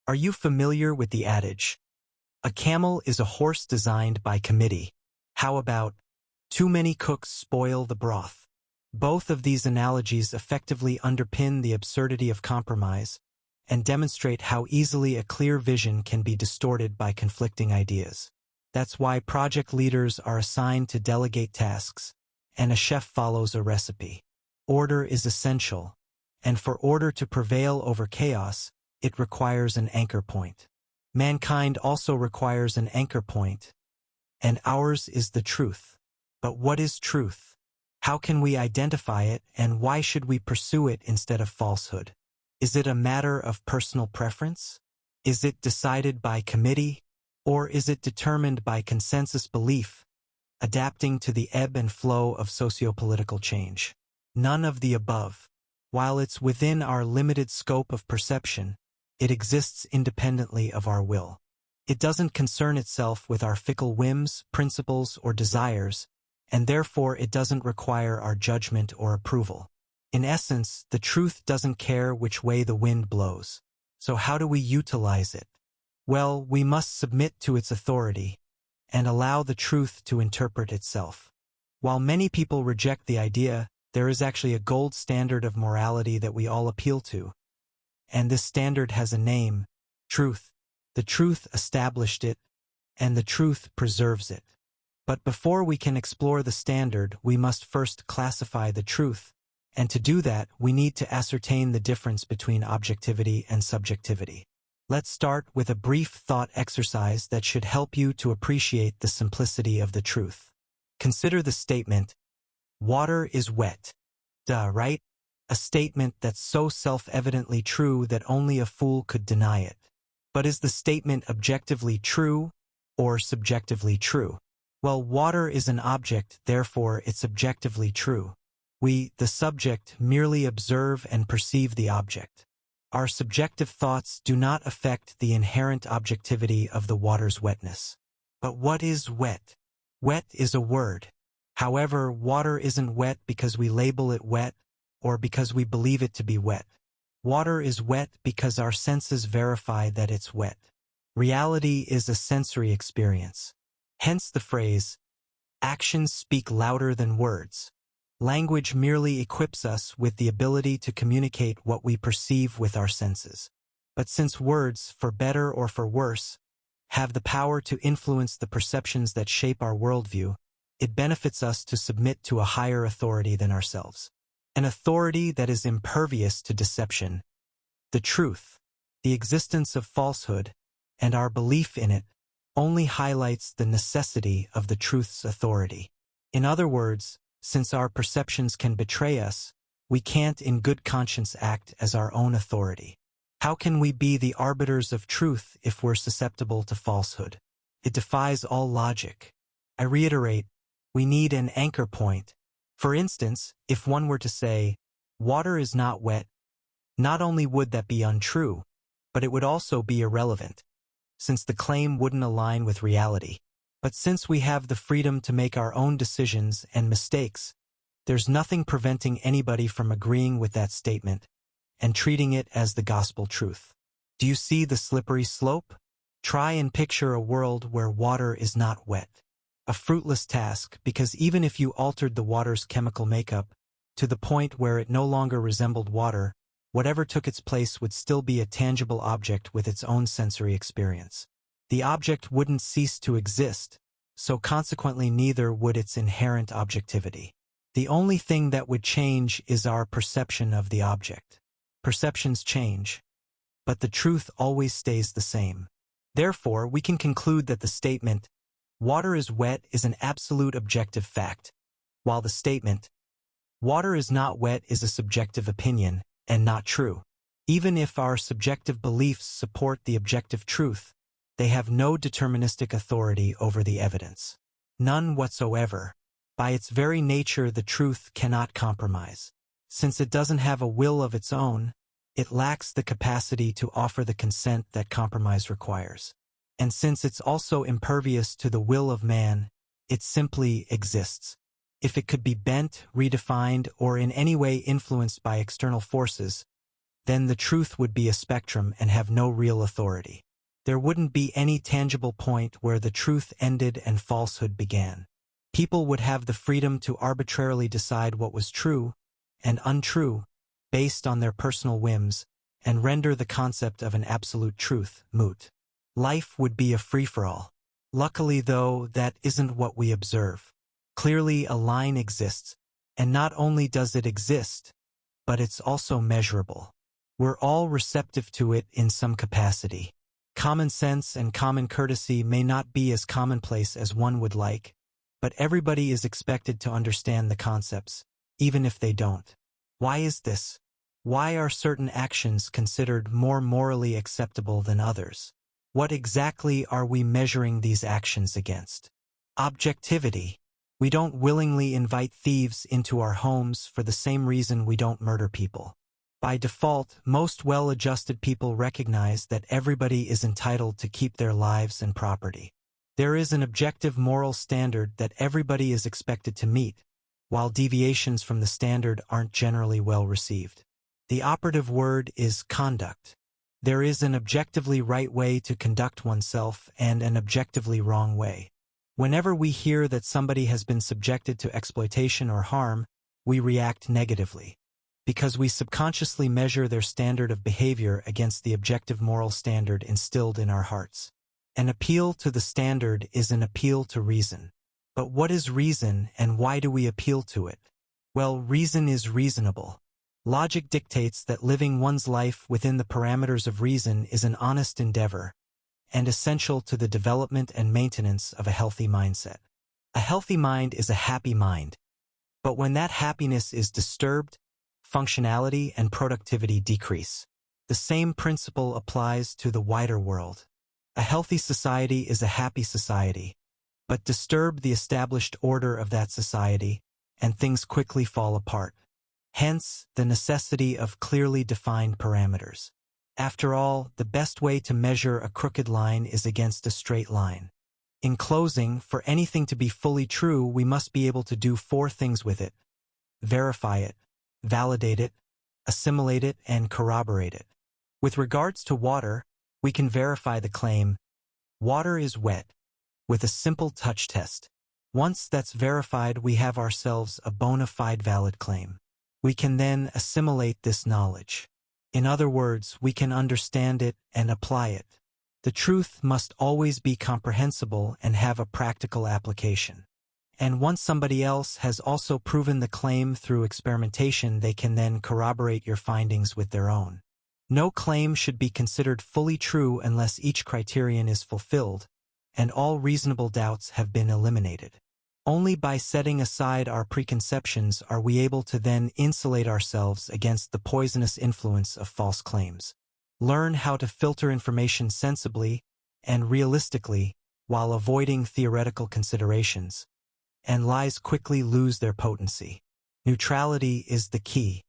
Are you familiar with the adage, "A camel is a horse designed by committee"? How about, "Too many cooks spoil the broth"? Both of these analogies effectively underpin the absurdity of compromise and demonstrate how easily a clear vision can be distorted by conflicting ideas. That's why project leaders are assigned to delegate tasks, and a chef follows a recipe. Order is essential, and for order to prevail over chaos, it requires an anchor point. Mankind also requires an anchor point, and ours is the truth. But what is truth? How can we identify it, and why should we pursue it instead of falsehood? Is it a matter of personal preference? Is it decided by committee? Or is it determined by consensus belief, adapting to the ebb and flow of sociopolitical change? None of the above. While it's within our limited scope of perception, it exists independently of our will. It doesn't concern itself with our fickle whims, principles, or desires, and therefore it doesn't require our judgment or approval. In essence, the truth doesn't care which way the wind blows. So how do we utilize it? Well, we must submit to its authority and allow the truth to interpret itself. While many people reject the idea, there is actually a gold standard of morality that we all appeal to. And this standard has a name: truth. The truth established it, and the truth preserves it. But before we can explore the standard, we must first classify the truth, and to do that, we need to ascertain the difference between objectivity and subjectivity. Let's start with a brief thought exercise that should help you to appreciate the simplicity of the truth. Consider the statement, "Water is wet." Duh, right? A statement that's so self-evidently true that only a fool could deny it. But is the statement objectively true or subjectively true? Well, water is an object, therefore it's objectively true. We, the subject, merely observe and perceive the object. Our subjective thoughts do not affect the inherent objectivity of the water's wetness. But what is wet? Wet is a word. However, water isn't wet because we label it wet or because we believe it to be wet. Water is wet because our senses verify that it's wet. Reality is a sensory experience. Hence the phrase, "Actions speak louder than words." Language merely equips us with the ability to communicate what we perceive with our senses. But since words, for better or for worse, have the power to influence the perceptions that shape our worldview, it benefits us to submit to a higher authority than ourselves. An authority that is impervious to deception. The truth, the existence of falsehood, and our belief in it only highlights the necessity of the truth's authority. In other words, since our perceptions can betray us, we can't in good conscience act as our own authority. How can we be the arbiters of truth if we're susceptible to falsehood? It defies all logic. I reiterate, we need an anchor point. For instance, if one were to say, "Water is not wet," not only would that be untrue, but it would also be irrelevant, since the claim wouldn't align with reality. But since we have the freedom to make our own decisions and mistakes, there's nothing preventing anybody from agreeing with that statement and treating it as the gospel truth. Do you see the slippery slope? Try and picture a world where water is not wet. A fruitless task, because even if you altered the water's chemical makeup to the point where it no longer resembled water, whatever took its place would still be a tangible object with its own sensory experience. The object wouldn't cease to exist, so consequently neither would its inherent objectivity. The only thing that would change is our perception of the object. Perceptions change, but the truth always stays the same. Therefore, we can conclude that the statement, "Water is wet," is an absolute objective fact, while the statement, "Water is not wet," is a subjective opinion and not true. Even if our subjective beliefs support the objective truth, they have no deterministic authority over the evidence. None whatsoever. By its very nature, the truth cannot compromise. Since it doesn't have a will of its own, it lacks the capacity to offer the consent that compromise requires. And since it's also impervious to the will of man, it simply exists. If it could be bent, redefined, or in any way influenced by external forces, then the truth would be a spectrum and have no real authority. There wouldn't be any tangible point where the truth ended and falsehood began. People would have the freedom to arbitrarily decide what was true and untrue based on their personal whims and render the concept of an absolute truth moot. Life would be a free-for-all. Luckily, though, that isn't what we observe. Clearly, a line exists, and not only does it exist, but it's also measurable. We're all receptive to it in some capacity. Common sense and common courtesy may not be as commonplace as one would like, but everybody is expected to understand the concepts, even if they don't. Why is this? Why are certain actions considered more morally acceptable than others? What exactly are we measuring these actions against? Objectivity. We don't willingly invite thieves into our homes for the same reason we don't murder people. By default, most well-adjusted people recognize that everybody is entitled to keep their lives and property. There is an objective moral standard that everybody is expected to meet, while deviations from the standard aren't generally well received. The operative word is conduct. There is an objectively right way to conduct oneself and an objectively wrong way. Whenever we hear that somebody has been subjected to exploitation or harm, we react negatively, because we subconsciously measure their standard of behavior against the objective moral standard instilled in our hearts. An appeal to the standard is an appeal to reason. But what is reason, and why do we appeal to it? Well, reason is reasonable. Logic dictates that living one's life within the parameters of reason is an honest endeavor, and essential to the development and maintenance of a healthy mindset. A healthy mind is a happy mind. But when that happiness is disturbed, functionality and productivity decrease. The same principle applies to the wider world. A healthy society is a happy society, but disturb the established order of that society, and things quickly fall apart. Hence, the necessity of clearly defined parameters. After all, the best way to measure a crooked line is against a straight line. In closing, for anything to be fully true, we must be able to do 4 things with it: verify it, validate it, assimilate it, and corroborate it. With regards to water, we can verify the claim, water is wet, with a simple touch test. Once that's verified, we have ourselves a bona fide valid claim. We can then assimilate this knowledge. In other words, we can understand it and apply it. The truth must always be comprehensible and have a practical application. And once somebody else has also proven the claim through experimentation, they can then corroborate your findings with their own. No claim should be considered fully true unless each criterion is fulfilled, and all reasonable doubts have been eliminated. Only by setting aside our preconceptions are we able to then insulate ourselves against the poisonous influence of false claims. Learn how to filter information sensibly and realistically while avoiding theoretical considerations, and lies quickly lose their potency. Neutrality is the key.